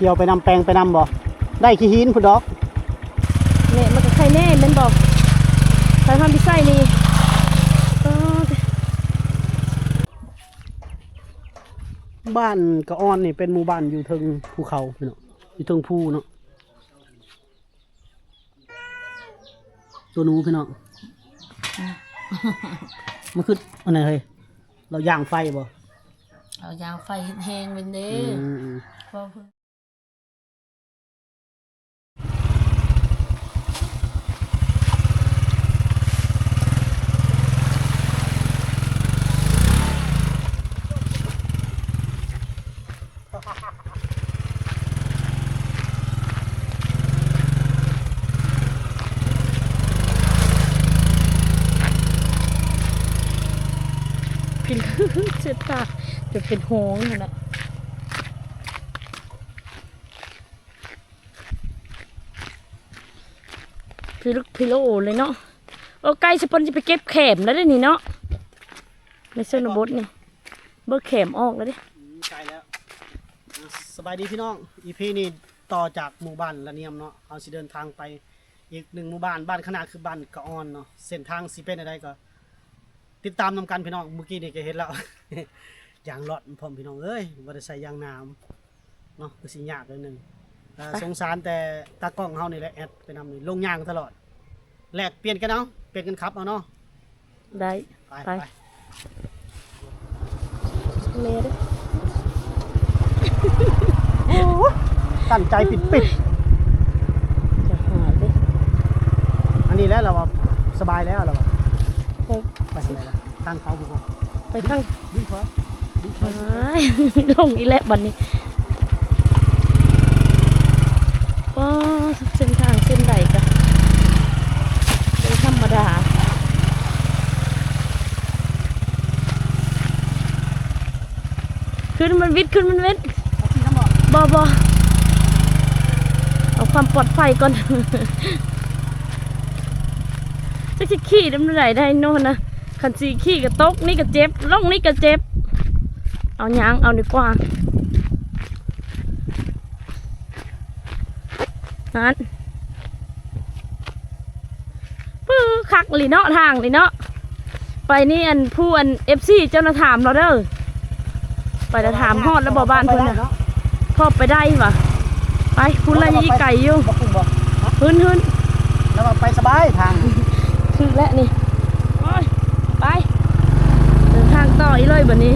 ที่ยวไปนำแปลงไปนำบ่ได้ขี้หินพุ่นดอกเนี่ยมันก็ใครแน่แม่นบอกใครทำพิซซ่านี่บ้านกระอ้อนนี่เป็นหมู่บ้านอยู่เทิงภูเขาพี่น้องอยู่เทิงภูเนาะตัวหนูพี่น้องมันคืออันไหนเฮ้ยเราย่างไฟบ่เอายางไฟแห้งเป็นเด้พอพิลเจ็บตาจะเป็นห้องนั่นแหละพิโลเลยเนาะใกล้สปอนจะไปเก็บแขมแล้วได้นี่เนาะในเส้นบดนี่เบิกแขมออกแล้วดิใกล้แล้วสบายดีพี่น้องอีพีนี่ต่อจากหมู่บ้านละเนียมเนาะเอาสิเดินทางไปอีกหนึ่งหมู่บ้านบ้านขนาดคือบ้านกระอ้อนเนาะเส้นทางสิเป็นอะไรก็ติดตามนำกันพี่น้องเมื่อกี้นี่ก็เห็นแล้ว ยางรถพร้อมพี่น้องเอ้ยบ่ได้ใส่ยางน้ำเนาะคือสิยากเลยนึงสงสารแต่ตากล้องเฮานี่แหละแอดไปนำนี่ลงยางตลอดแลกเปลี่ยนกันเอาเปลี่ยนกันขับเอาเนาะได้ไปเมย์ด้วยตั้งใจปิดจะหาดิอันนี้แล้วเราสบายแล้วเราไปทางไหนล่ะทางเขาบุกไปทางดีกว่าลงอีแลบันนี้ก็เส้นทางเส้นใดกันเป็นธรรมดาขึ้นมันวิทย์ขึ้นมันวิทย์บเอาความปลอดภัยก่อนจะขี่ดำไหนได้โน่นนะขันสีขี่กับตกนี่กับเจ็บล่องนี่กับเจ็บเอายางเอาดีกว่านั่นปื้อคักลีเนาะทางลีเนาะไปนี่อันผู้อันFCเจ้าหน้าถามเราเด้อไปแล้วถามฮอดแล้วบอกบ้านเพิ่นน่ะพอไปได้ปะไปคุณอะไรยี่ไก่อยู่พื้นแล้วไปสบายทางคือแล้วนี่ไปเดินทางต่ออีเลยบนนี้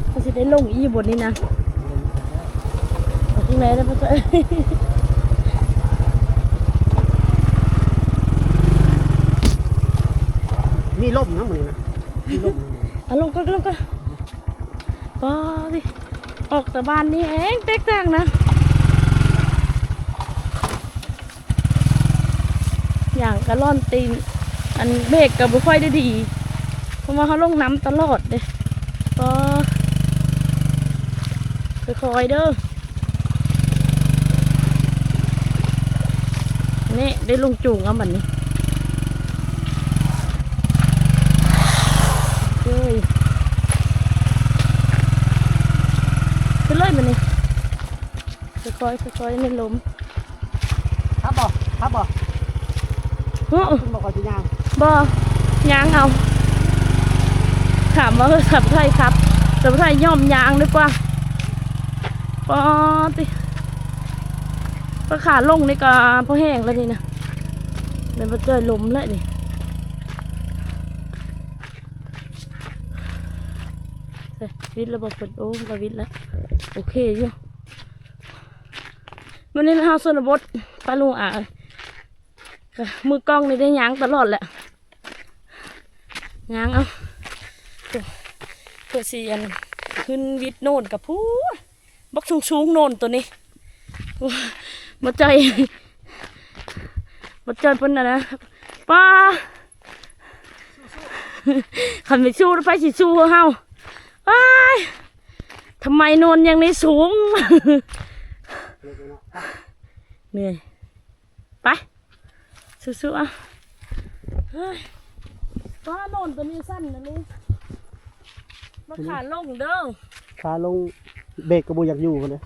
เขาจะได้ลงอีบนนี้นะที่ไหนแล้วพ่อเจ้ามีล่มนะมึงนะมีล่มลงก็ป้าดิออกจากบ้านนี่เองแตกต่างนะอย่างกระล่อนตีนอันเบรกกับบุค่อยได้ดีเพราะว่าเขาลงน้ำตลอดเลยก็คอยเด้อนี่ได้ลงจูงเอาแบบนี้เฮ้ยขึ้นเลยแบบนี้ค่อยไม่ล้มครับบ่คุณบอกว่าจะยางยางเอาถามว่าสับไทยครับสับไทยย่อมยางดีกว่าปอติก็ขาลงนี่ก็พอแห้งแล้วนี่นะเดี๋ยวมาเจอลมแล้วนี่วิทย์ระบบเปิดโอ้ก็วิทย์แล้วโอเคอยู่วันนี้เราส่วนบดปลาลุงมือกล้องนี่ได้ยางตลอดแหละยางเอาตัวเสียนขึ้นวิทย์โน่นกับผู้บักสูงโน่นตัวนี้มาใจปุ่นนะป้าขันไปชูไปสิชูเฮาทำไมโน่นยังไม่สูงเหนื่อยไปสู้ๆอ่ะป้าโน่นตัวนี้สั้นนะลูกมาขาลงเด้อขาลงเบรกกระบุอยากอยู่กันเลย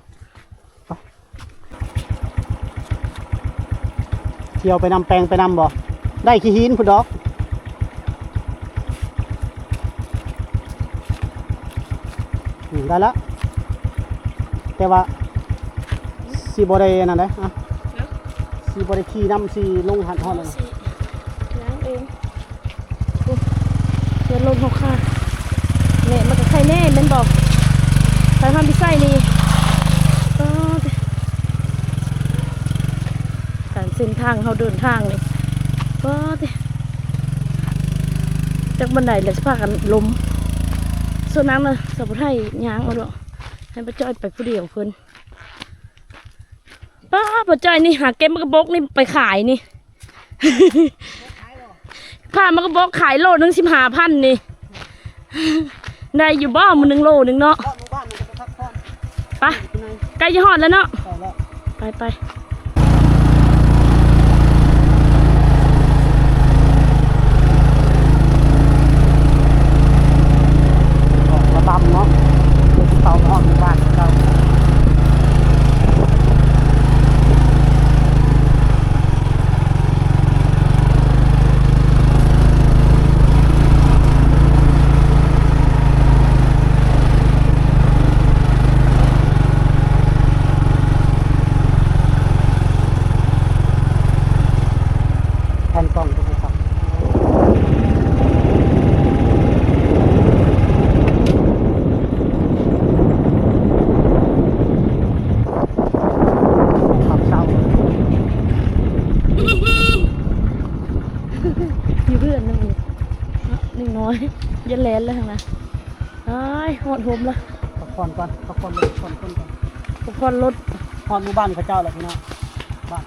ที่ยวไปนำแปลงไปนำบ่ได้ขี้หินพุ่นดอกได้ละแต่ว่าสีบ่ได้นั่นเด้อ่ะสีบ่ได้ขี่นำสีลงหันฮอดเลย ล้างเองเดินลงหกค่ะเนี่ยมันก็ใครแน่แมันบอกใครทำพิซซ่านี่ก็การเส้นทางเขาเดินทางเลยก็จากบันไดเลยจะพากันล้มส่วนนั้นนะสาวไทยย่างเอาหรอให้ป้าจ้อยไปผู้เดียวเพิ่นป้าจ้อยนี่หาเก็บมะกระบอกนี่ไปขายนี่ ผ่านมากระบอกขายโลนึง15,000นี่ได้อยู่บ้ามัน1 โลนึงเนาะไปใกล้จะหอดแล้วเนาะไประบำเนาะเดี๋ยวเตาหอดหมู่บ้านเรา แผ่นกล้องตรงนี้ครับขับเศร้า อยู่เพื่อนนึงนี่น้อยยันแลนแล้วทางนั้นไอ้หอดผมละ พักผ่อนก่อนพักผ่อนเลยผ่อนคนก่อน พอนรถ ผ่อนหมู่บ้านเขาเจ้าแหละพี่น้องบ้าน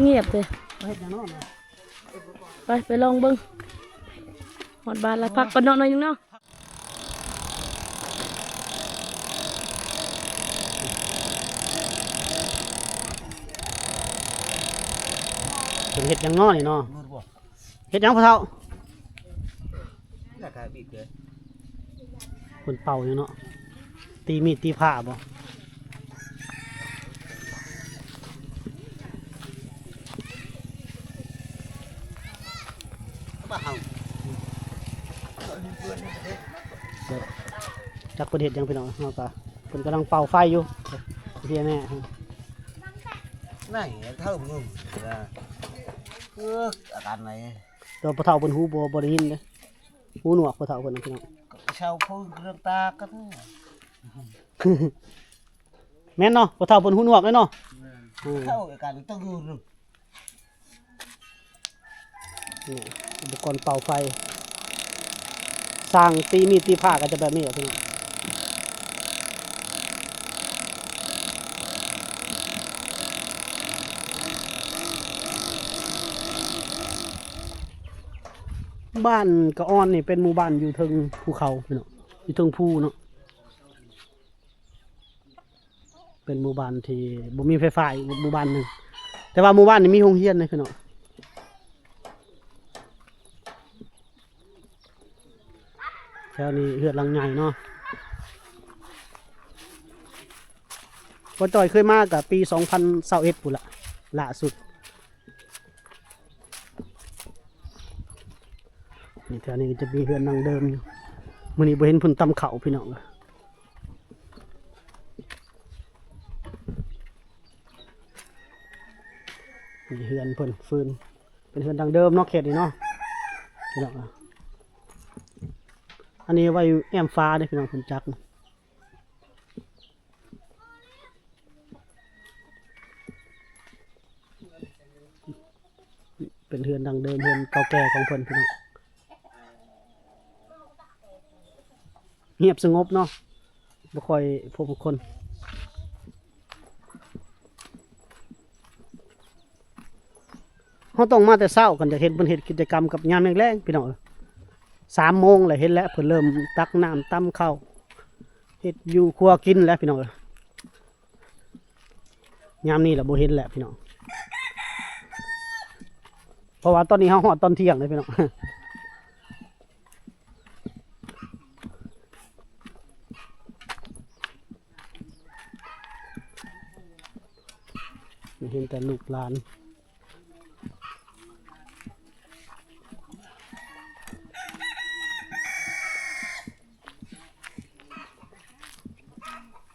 เงียบเลย เฮ็ดอย่างนั้นนะ ไปลองเบิ้งหอดบานแล้วพักก่อนเนาะหน่อยนึงเนาะ เป็นเฮ็ดอย่างน้อยเนาะเฮ็ดอย่างพ่อเฒ่าคนเป่าอยู่เนาะตีมีดตีผ้าบ่จักประเทศยังพี่น้องเนาะก็เพิ่นกำลังเป่าไฟอยู่เฮียแน่ này thơm ngừng là đàn này ตัวพ่อเฒ่าเพิ่นหูบ่ได้ยินเด้หูหนวกพ่อเฒ่าเพิ่นนะพี่น้อง sao phun rương ta cái thứ แม่นเนาะพ่อเฒ่าเพิ่นหูหนวกเลยเนาะ thâu cái cả tao gương rừng นี่อุปกรณ์เป่าไฟสร้างตีมีดตีผ้าก็จะแบบนี้แหละพี่น้องบ้านกระอ้อนนี่เป็นหมู่บ้านอยู่เทิงภูเขาพี่น้องอยู่เทิงภูเนาะเป็นหมู่บ้านที่บ่มีไฟฟ้าอีกหมู่บ้านหนึงแต่ว่าหมู่บ้านนี้มีโรงเรียนนะพี่น้องแถวนี้เฮือดหลังใหญ่เนาะพอจอยเคยมากับปี2021ปุ่นละล่าสุดนี่แถวนี้จะมีเฮือนนังเดิมอยู่มื้อนี้บ่เห็นเพิ่นตำข้าวพี่น้องนี่เฮือนเพิ่นฟืนเป็นเฮือนดังเดิมเนาะเขตนี้เนาะพี่น้องอันนี้ไว้แอมฟ้าเด้อพี่น้องเพิ่นจักเป็นเฮือนดังเดิมเฮือนเก่าแก่ของเพิ่นพี่น้องเงียบสงบเนาะบ่ค่อยพบผู้คนเขาต้องมาแต่เช้ากันจะเห็นเพิ่นเฮ็ดกิจกรรมกับยามแลงๆพี่น้อง3 โมงเลยเห็นแล้วเพิ่นเริ่มตักน้ำตำข้าวเฮ็ดอยู่ครัวกินแล้วพี่น้องยามนี้แหละบ่เห็นแล้วพี่น้องเพราะว่าตอนนี้เฮาฮอดตอนเที่ยงเลยพี่น้องเห็นแต่ลูกหลาน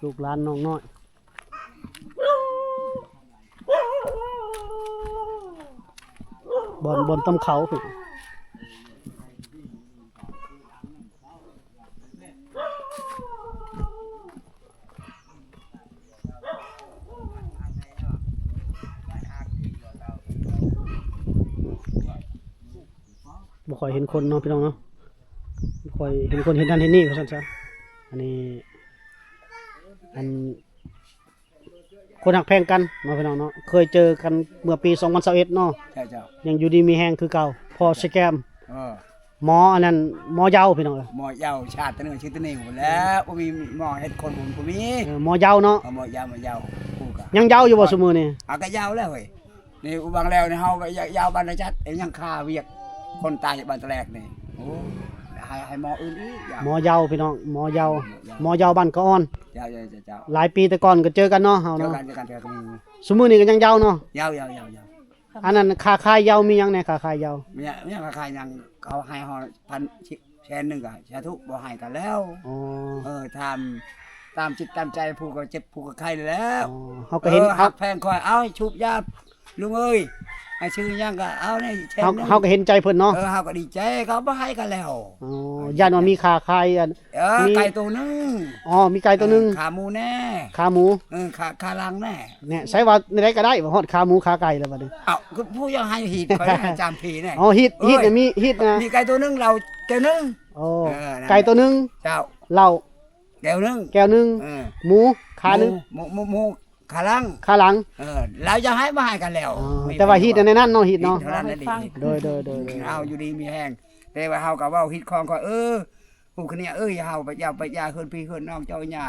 ลูกหลานน้องน้อยบนต้นเขาพี่บ่ค่อยเห็นคนเนาะพี่น้องเนาะบ่ค่อยเห็นคนเห็นนั่นเห็นนี่ว่าซั่นซะอันนี้อันคนหักแพงกันเนาะพี่น้องเนาะเคยเจอกันเมื่อปี2021เนาะ ใช่เจ้า ยังอยู่ดีมีแฮงคือเก่าพอสแกม เออ หมออันนั้นหมอเยาพี่น้องเอ้ย หมอยาวชาติตะเนือชื่อตะเนือหมดแล้วบ่มีหมอเฮ็ดคนบ่มี หมอเยาเนาะ หมอยาวคู่กัน ยังเยาอยู่บ่ซุมื้อนี้ เอาก็ยาวแล้วเว้ยนี่อุบังแล้วนี่เฮาก็ยาวบ้านนะจัดยังคาเวียกคนตายจากบ้านตะแลกนี่โอ้ให้หมออื่นอีก หมอเยาพี่น้องหมอเยาบ้านกะอ้อน เจ้า หลายปีแต่ก่อนก็เจอกันเนาะเฮา เจอ เนาะ กันก็มี ซุมื้อนี้ก็ยังเยาเนาะ ยาว อันนั้นค่าคายเยามีหยังแหน่ค่าคายเยา เนี่ยคายยังเขาให้เฮา1,000แสนนึงก็สาธุบ่ให้กันแล้ว อ๋อ ตามจิตตามใจผู้ก็เจ็บผู้ก็ไข้แล้ว อ๋อเฮาก็เห็น หักแพงคอยเอาให้ชุบยาลุงเอ้ยให้ชื่อยังก็เอาในแสนนึง เฮาก็เห็นใจเพิ่นเนาะ เฮาก็ดีใจเขาบ่ให้กันแล้ว อ๋อย่านว่ามีค่าคายอัน มี ไก่ตัวนึง อ๋อมีไก่ตัวหนึง ขาหมูแน่ ขาหมู ขาลังแน่ เนี่ยใช้ว่าในใดก็ได้บ่ฮอดขาหมูขาไก่แล้วบัดนี้ เอ้าคือผู้ยังให้หีดคอยให้จำผีแน่ อ๋อฮิตเนี่ยมีฮิตนะ มีไก่ตัวนึงเราแก้วนึง โอ้ นั่นแหละ ไก่ตัวหนึง เจ้า เหล้า แก้วนึง แก้วหนึง เออ หมูขาหนึง หมูขาลัง ขาหลัง เราจะให้มาให้กันแล้ว อ๋อแต่ว่าฮิตในนั้นเนาะฮิตเนาะ เท่านั้นแหละดี โดย เอาอยู่ดีมีแห้งแต่ว่าเฮาก็เว้าฮิตคองก็ผู้คนนี้เฮาไปยาเฮือนพี่เฮือนน้องเจ้าหญ้า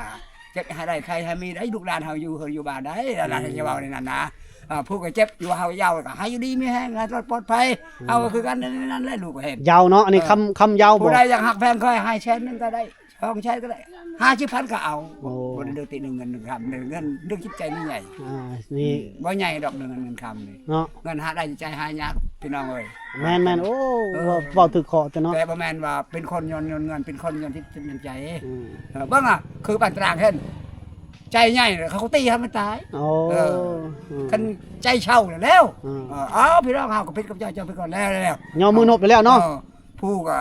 จะให้ได้ใครให้มีได้ลูกหลานเฮาอยู่บ้านได้แล้วล่ะจะเว้าในนั้นนะผู้ก็เจ็บอยู่เฮายาวก็ให้อยู่ดีมีแห้งปลอดภัยเอาก็คือกันนั่นแหละลูกก็เห็น ยาวเนาะอันนี้คำยาวบ่ ผู้ใดอยากหักแพงค่อยให้แชนนึงก็ได้ช่องแชนก็ได้50,000ก็เอาบ่ได้เดือติ1เงิน1คำเงินเรื่องจิตใจนี่ใหญ่ นี่ บ่ใหญ่ดอกเงินคำนี่ เนาะ เงินหาได้ใจหายากพี่น้องเอ้ย แม่นโอ้เว้าถึกคอจะเนาะ แต่บ่แม่นว่าเป็นคนยนเงินเป็นคนยนที่จิตใจ อืม เบิ่งคือปานตรางเห็นใจใหญ่เขาก็ตีให้มันตาย โอ้ คันใจเช่าแล้ว อืม พี่น้องเฮาก็เป็นกับเจ้าไปก่อนแล้ว ยอมมือนบไปแล้วเนาะ ผู้ก็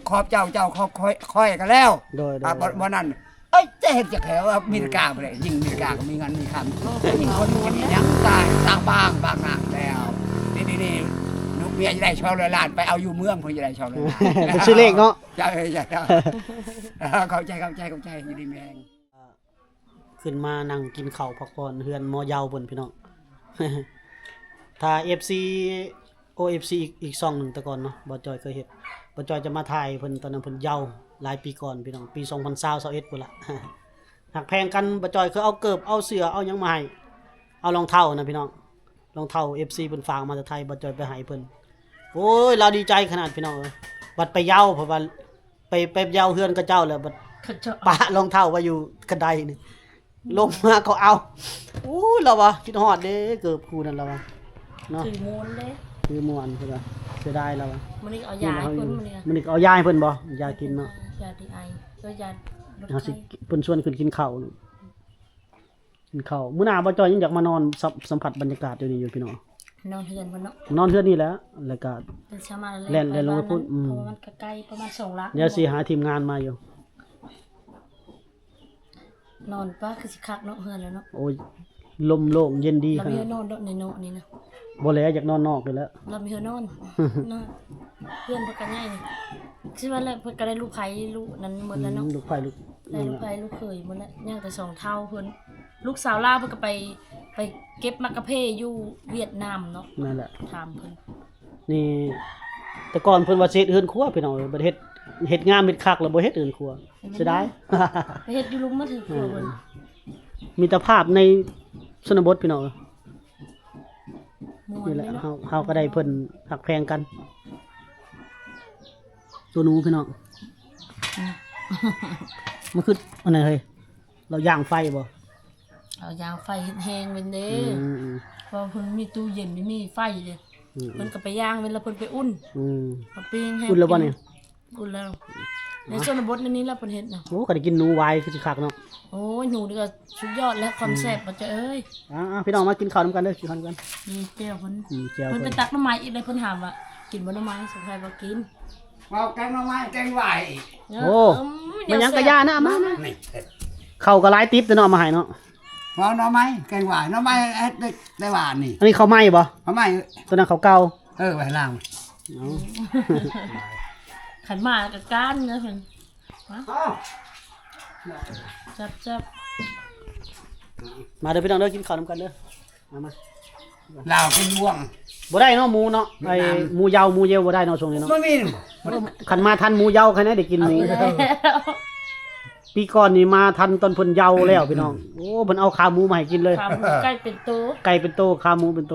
ขอบเจ้าขอบค่อยกันแล้ว โดย บ่นั้นจะเห็นจากแถวมีกาบ่ได้ยิงมีกาก็มีเงินมีคำยิงคนยังตายต่างบางหนักแล้วนี่ลูกเมียจะได้ช่องเลยล้านไปเอาอยู่เมืองเพิ่นจะได้ช่องเลย เป็นชื่อเลขเนาะ ใช่เข้าใจอยู่ดีแม่ง ขึ้นมานั่งกินข้าวพักผ่อนเฮือนหมอยาวเพิ่นพี่น้อง ถ้า FC OFC อีกช่องหนึงแต่ก่อนเนาะบ่จอยเคยเฮ็ดบ่จอยจะมาถ่ายเพิ่นตอนนั้นเพิ่นเยาว์หลายปีก่อนพี่น้องปี2020พุ่นล่ะ หักแพงกันบ่จอยคือเอาเกิบเอาเสื้อเอาหยังมาให้เอารองเท้านะพี่น้องรองเท้า FC เพิ่นฝากมาจากไทยบ่จอยไปให้เพิ่นโอ้ยเราดีใจขนาดพี่น้องเอ้ยบัดไปเยาว์เพราะว่าไปเยาว์เฮือนกับเจ้าแล้วบัด เขาจะ ปะรองเท้าไว้อยู่กระไดนี่ลงมาก็เอาอู้เราวะคิดฮอดเด้เกิบคู่นั่นเราวะเนาะ ถือมูลเลย คือม่วนเพิ่นว่าเสียดายเราวะ มันนี่เอายาให้เพิ่นมันนี่ มันนี่ก็เอายาให้เพิ่นบ่ยากินเนาะ ยาดีไอก็ยาลด เฮาสิ ไข้ เพิ่นชวนขึ้นกินข้าวนี่กินข้าวมื้อหน้าบ่จอยยังอยากมานอนสัมผัสบรรยากาศอยู่นี่อยู่พี่น้อง นอนเฮือนเพิ่นเนาะ นอนเทื่อนี่แหละแล้วก็ เป็นเช้ามา แล่นลงไปพุ่น เพราะว่ามันใกล้ๆประมาณ2ลัก เดี๋ยวสิหาทีมงานมาอยู่ นอนป้าคือสิคักเนาะเฮือนแล้วเนาะ โอ้ยลมโล่งเย็นดี เรา ข มี นาด เฮือนนอนในโนนี่นะ บ่แล้วอยากนอนนอกเลยแหล้ว เรามีเฮือนนอนนอนเพื่อนเพิ่นก็ใหญ่นี่คิดว่าแล้วเพิ่นก็ได้ลูกไผลูกนั้นหมดแล้วเนาะ ลูกไฟลูก ได้ลูกไผลูกเขยหมดแล้วย่างแต่2เท่าเพิ่นลูกสาวลาวเพิ่นก็ไปเก็บมักกะเพอยู่เวียดนามเนาะ นั่นแหละ ถามเพิ่น นี่แต่ก่อนเพิ่นว่าสิเฮ็ดเฮือนครัวพี่น้องเอ้ยบ่ได้เฮ็ดงามเฮ็ดคักแล้วบ่เฮ็ดเฮือนครัวเสียดาย ไปเฮ็ดอยู่ลุมมาถึงครัวเพิ่น มีแต่ภาพในชนบทพี่น้อง ม่วน นี่แห เล ละ ยเนาะ เฮาก็ได้เพิ่นหักแพงกัน ตัวหนูพี่น้องมันคืออันไหนเฮ้ยเราย่างไฟบ่ เอายางไฟเฮ็ดแฮงเป็นเด้ อืม เพราะเพิ่นมีตู้เย็นไม่มีไฟเลย อืม เพิ่นก็ไปย่างเวลาเพิ่นไปอุ่น อืม มาปิ้งให้ อุ่นแล้วบ่เนี่ย อุ่นแล้ว ในชนบทนี้แล้วเพิ่นเฮ็ดน่ะ โอ้ก็ได้กินหนูไวคือสิคักเนาะ โอ้ยหนูนี่ก็สุดยอดแล้วความแซ่บบ่จะเอ้ย พี่น้องมากินข้าวนำกันเด้อกินข้าวนำกัน นี่เจ้าเพิ่น เจียว เพิ่นไป เพิ่น ตักหน่อไม้อีกเลยเพิ่นถามว่ากินบ่หน่อไม้สงสัยบ่กิน เอาแกงหน่อไม้แกงไหว โอ้มันยังกะยานะมา นี่ เข้าก็หลายติ๊บแต่เนาะมาให้เนาะ เอาหน่อไม้แกงไหวหน่อไม้ได้หวานนี่ อันนี้ข้าวไหม้บ่ หน่อไม้ ตัวนั้นข้าวเก่า ไว้ล่าง เอา ขันหมากกับก้านเนาะเพิ่น อ้าว จับ มาเด้อพี่น้องเด้อกินข้าวนำกันเด้อมา ลาวเป็นบ่วง บ่ได้เนาะหมูเนาะไอ้หมูยาวหมูเยยวบ่ได้เนาะช่วงนี้เนาะ บ่มี คันมาทันหมูเยาวคันนี้ได้กินหมู แล้ว ปีก่อนนี่มาทันตอนเพิ่นเยาว์แล้วพี่น้องโอ้เพิ่นเอาขาหมูมาให้กินเลย ขาหมูใกล้เป็นโต ไก่เป็นโตขาหมูเป็นโต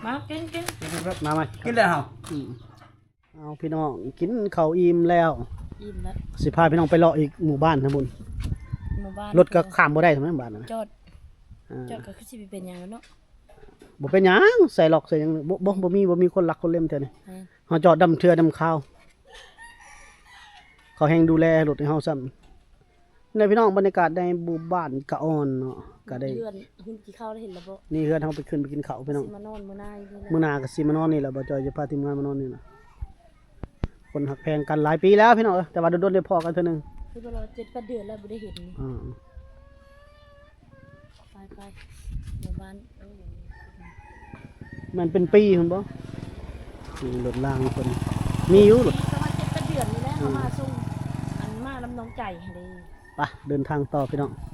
มากิน มาไหม กินแล้วเหรอ เอาพี่น้องกินข้าวอิ่มแล้ว อิ่มแล้ว สิพาพี่น้องไปเลาะอีกหมู่บ้านนะบุญ หมู่บ้าน รถก็ข้ามบ่ได้ทั้งนั้นบ้านนะ จอด อ่า จอดก็คือสิเป็นหยังแล้วเนาะ บ่เป็นหยังใส่หลอกใส่หยังบ่มีคนรักคนเล่มเท่านี้ แม่น เฮาจอดดำเทือดำข้าวเขาแฮงดูแลรถให้เฮาซ้ำในพี่น้องบรรยากาศในหมู่บ้านกะอ่อนเนาะก็ได้ เลื่อนหุ่นกี่ข้าวได้เห็นแล้วบ่ นี่เฮือนเฮาไปขึ้นไปกินข้าวพี่น้อง สิมานอนมื้อหน้าอีกนี่ มื้อหน้าก็สิมานอนนี่แหละบ่จอยจะพาทีมงานมานอนนี่นะคนหักแพงกันหลายปีแล้วพี่น้องแต่ว่าโดนๆได้พอกันเทื่อนึง คือบ่รอ7-8เดือนแล้วบ่ได้เห็นนี่ อ่า ไปหมู่บ้าน มันเป็นปีคุณบ่มีรถล่างคนมีอยู่รถ ประมาณ7-8เดือนนี่แหละเขามาส่งอันมาลำน้องใจให้เด้ ไปเดินทางต่อพี่น้อง ไ